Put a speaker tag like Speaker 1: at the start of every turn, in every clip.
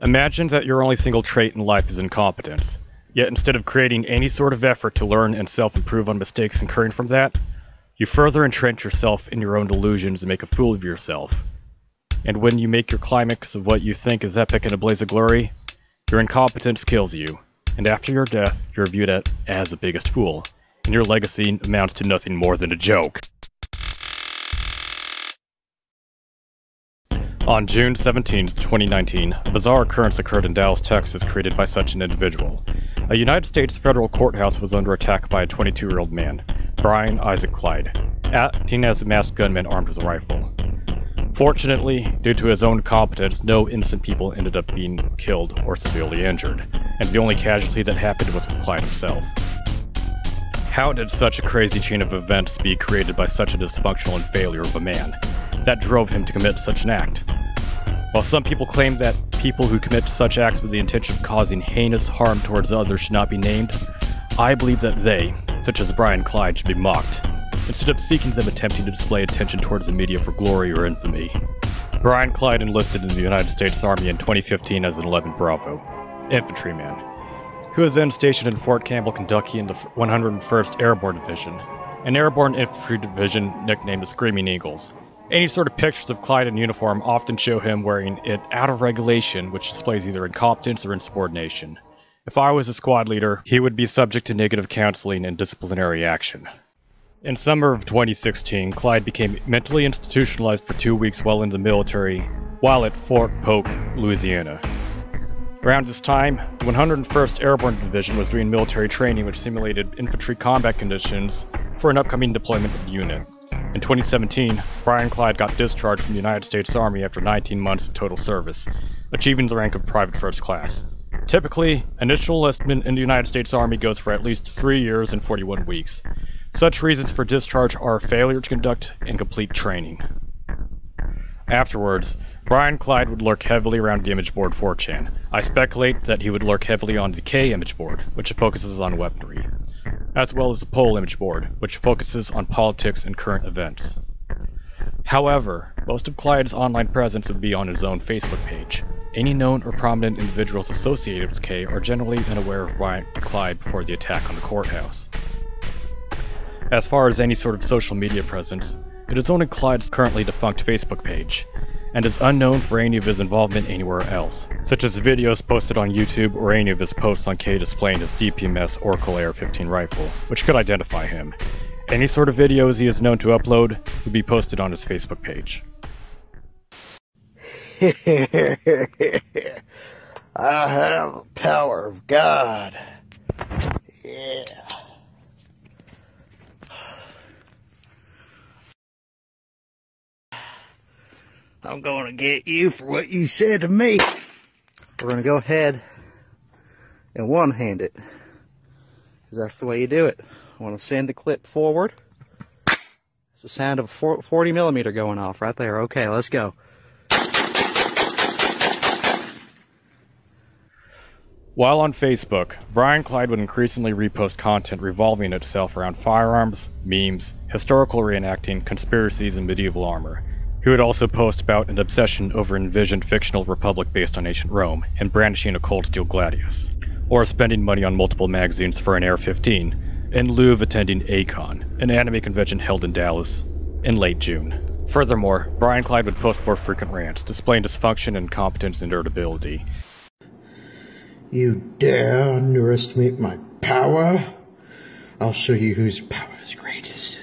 Speaker 1: Imagine that your only single trait in life is incompetence. Yet instead of creating any sort of effort to learn and self-improve on mistakes incurring from that, you further entrench yourself in your own delusions and make a fool of yourself. And when you make your climax of what you think is epic and a blaze of glory, your incompetence kills you, and after your death, you're viewed as the biggest fool, and your legacy amounts to nothing more than a joke. On June 17, 2019, a bizarre occurrence occurred in Dallas, Texas, created by such an individual. A United States federal courthouse was under attack by a 22-year-old man, Brian Isaac Clyde, acting as a masked gunman armed with a rifle. Fortunately, due to his own competence, no innocent people ended up being killed or severely injured, and the only casualty that happened was Clyde himself. How did such a crazy chain of events be created by such a dysfunctional and failure of a man that drove him to commit such an act? While some people claim that people who commit such acts with the intention of causing heinous harm towards others should not be named, I believe that they, such as Brian Clyde, should be mocked, instead of seeking them attempting to display attention towards the media for glory or infamy. Brian Clyde enlisted in the United States Army in 2015 as an 11 Bravo infantryman, who was then stationed in Fort Campbell, Kentucky in the 101st Airborne Division, an airborne infantry division nicknamed the Screaming Eagles. Any sort of pictures of Clyde in uniform often show him wearing it out of regulation, which displays either incompetence or insubordination. If I was a squad leader, he would be subject to negative counseling and disciplinary action. In summer of 2016, Clyde became mentally institutionalized for 2 weeks while in the military, while at Fort Polk, Louisiana. Around this time, the 101st Airborne Division was doing military training which simulated infantry combat conditions for an upcoming deployment of the unit. In 2017, Brian Clyde got discharged from the United States Army after 19 months of total service, achieving the rank of Private First Class. Typically, initial enlistment in the United States Army goes for at least 3 years and 41 weeks. Such reasons for discharge are failure to conduct incomplete training. Afterwards, Brian Clyde would lurk heavily around the image board 4chan. I speculate that he would lurk heavily on the K image board, which focuses on weaponry, as well as the Pole image board, which focuses on politics and current events. However, most of Clyde's online presence would be on his own Facebook page. Any known or prominent individuals associated with K are generally unaware of Brian Clyde before the attack on the courthouse. As far as any sort of social media presence, it is only Clyde's currently defunct Facebook page, and is unknown for any of his involvement anywhere else, such as videos posted on YouTube or any of his posts on K displaying his DPMS Oracle AR-15 rifle, which could identify him. Any sort of videos he is known to upload would be posted on his Facebook page.
Speaker 2: I have the power of God. Yeah. I'm gonna get you for what you said to me. We're gonna go ahead and one-hand it, because that's the way you do it. I want to send the clip forward. It's the sound of a 40 millimeter going off right there. Okay, let's go.
Speaker 1: While on Facebook, Brian Clyde would increasingly repost content revolving itself around firearms, memes, historical reenacting, conspiracies, and medieval armor. He would also post about an obsession over an envisioned fictional republic based on ancient Rome, and brandishing a cold steel gladius, or spending money on multiple magazines for an AR-15, in lieu of attending A-Kon, an anime convention held in Dallas, in late June. Furthermore, Brian Clyde would post more frequent rants, displaying dysfunction, incompetence, and irritability.
Speaker 3: You dare underestimate my power? I'll show you whose power is greatest.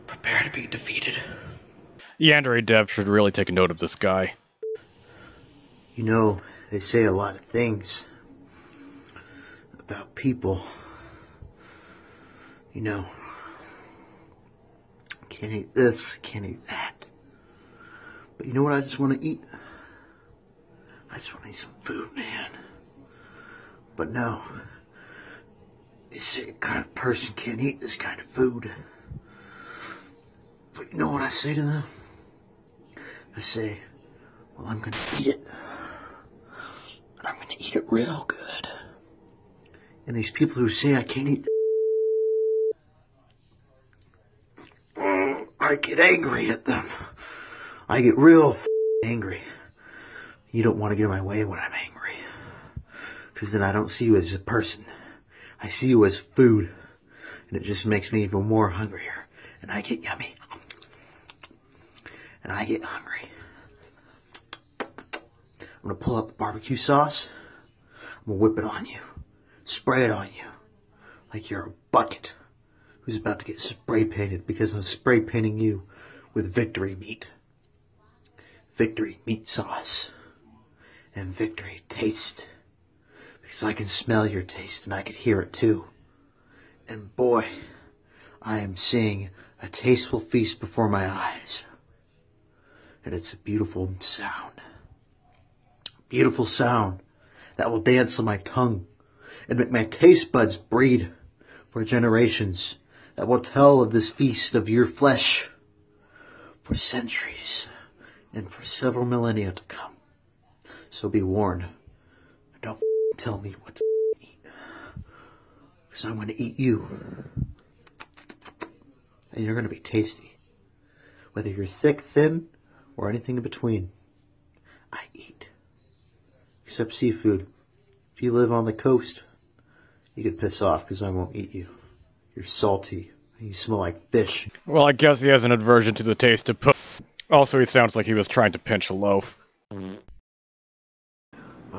Speaker 3: Prepare to be defeated.
Speaker 1: The Android dev should really take a note of this guy.
Speaker 3: You know, they say a lot of things about people. You know, can't eat this, can't eat that. But you know what I just want to eat? I just want to eat some food, man. But no, this kind of person can't eat this kind of food. But you know what I say to them? I say, well, I'm gonna eat it. I'm gonna eat it real good. And these people who say I can't eat I get angry at them. I get real angry. You don't want to get in my way when I'm angry. Because then I don't see you as a person. I see you as food. And it just makes me even more hungrier. And I get yummy. And I get hungry. I'm going to pull out the barbecue sauce. I'm going to whip it on you. Spray it on you. Like you're a bucket who's about to get spray painted because I'm spray painting you with victory meat. Victory meat sauce. And victory taste. Because I can smell your taste and I can hear it too. And boy, I am seeing a tasteful feast before my eyes. And it's a beautiful sound. Beautiful sound that will dance on my tongue and make my taste buds breed for generations, that will tell of this feast of your flesh for centuries and for several millennia to come. So be warned, don't tell me what to eat, because I'm going to eat you, and you're going to be tasty, whether you're thick, thin, or anything in between. I eat. Except seafood. If you live on the coast, you could piss off because I won't eat you. You're salty. You smell like fish.
Speaker 1: Well, I guess he has an aversion to the taste of Also, he sounds like he was trying to pinch a loaf.
Speaker 2: I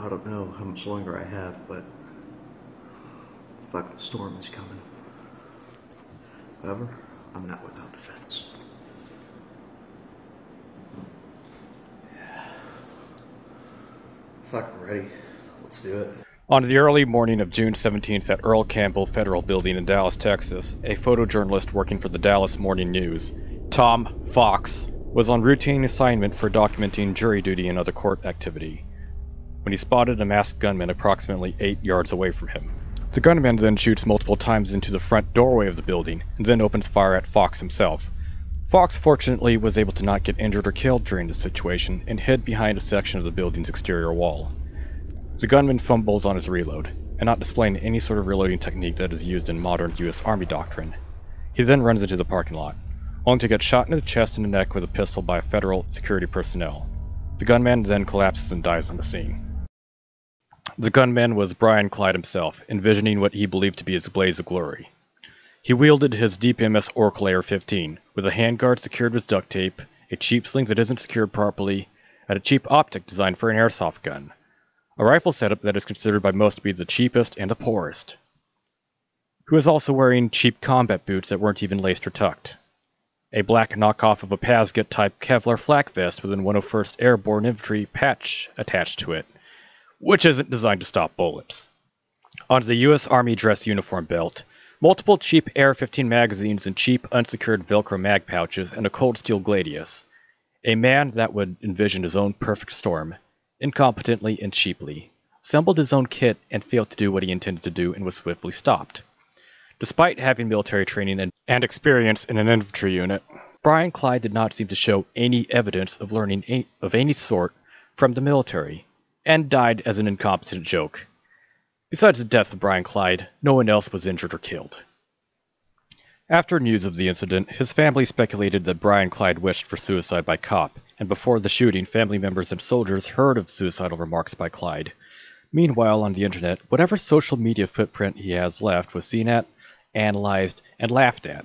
Speaker 2: don't know how much longer I have, but the fucking storm is coming. However, I'm not without defense. Fucking ready. Let's do it.
Speaker 1: On the early morning of June 17th at Earl Campbell Federal Building in Dallas, Texas, a photojournalist working for the Dallas Morning News, Tom Fox, was on routine assignment for documenting jury duty and other court activity, when he spotted a masked gunman approximately 8 yards away from him. The gunman then shoots multiple times into the front doorway of the building, and then opens fire at Fox himself. Fox fortunately was able to not get injured or killed during the situation, and hid behind a section of the building's exterior wall. The gunman fumbles on his reload, and not displaying any sort of reloading technique that is used in modern U.S. Army doctrine. He then runs into the parking lot, only to get shot in the chest and the neck with a pistol by federal security personnel. The gunman then collapses and dies on the scene. The gunman was Brian Clyde himself, envisioning what he believed to be his blaze of glory. He wielded his DPMS Oracle AR-15, with a handguard secured with duct tape, a cheap sling that isn't secured properly, and a cheap optic designed for an airsoft gun. A rifle setup that is considered by most to be the cheapest and the poorest. Who was also wearing cheap combat boots that weren't even laced or tucked. A black knockoff of a Pasget-type Kevlar flak vest with an 101st Airborne Infantry patch attached to it, which isn't designed to stop bullets. On the U.S. Army dress uniform belt, multiple cheap AR-15 magazines and cheap unsecured Velcro mag pouches and a cold steel gladius. A man that would envision his own perfect storm, incompetently and cheaply, assembled his own kit and failed to do what he intended to do and was swiftly stopped. Despite having military training and experience in an infantry unit, Brian Clyde did not seem to show any evidence of learning of any sort from the military, and died as an incompetent joke. Besides the death of Brian Clyde, no one else was injured or killed. After news of the incident, his family speculated that Brian Clyde wished for suicide by cop, and before the shooting, family members and soldiers heard of suicidal remarks by Clyde. Meanwhile, on the internet, whatever social media footprint he has left was seen at, analyzed, and laughed at.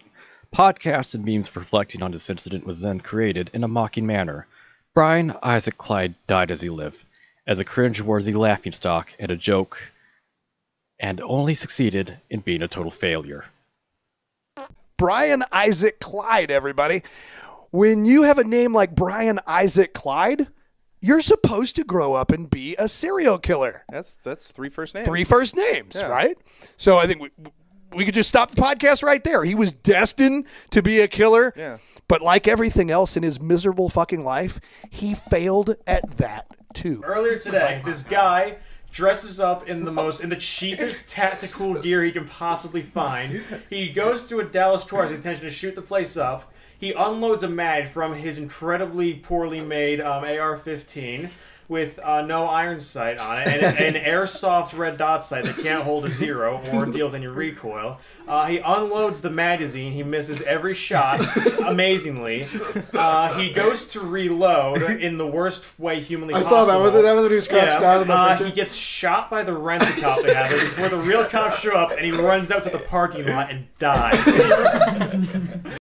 Speaker 1: Podcasts and memes reflecting on this incident was then created in a mocking manner. Brian Isaac Clyde died as he lived, as a cringe-worthy laughingstock and a joke, and only succeeded in being a total failure.
Speaker 4: Brian Isaac Clyde, everybody. When you have a name like Brian Isaac Clyde, you're supposed to grow up and be a serial killer.
Speaker 5: That's three first names.
Speaker 4: Three first names, right? So I think we could just stop the podcast right there. He was destined to be a killer, but like everything else in his miserable fucking life, he failed at that too.
Speaker 6: Earlier today, this guy dresses up in the cheapest tactical gear he can possibly find. He goes to a Dallas tour with the intention to shoot the place up. He unloads a mag from his incredibly poorly made AR-15. with no iron sight on it and an airsoft red dot sight that can't hold a 0 or deal with any recoil. He unloads the magazine. He misses every shot amazingly. He goes to reload in the worst way humanly possible.
Speaker 5: I saw that. That was when he was crouched down in the picture.
Speaker 6: He gets shot by the rent-a-cop they have before the real cops show up, and he runs out to the parking lot and dies.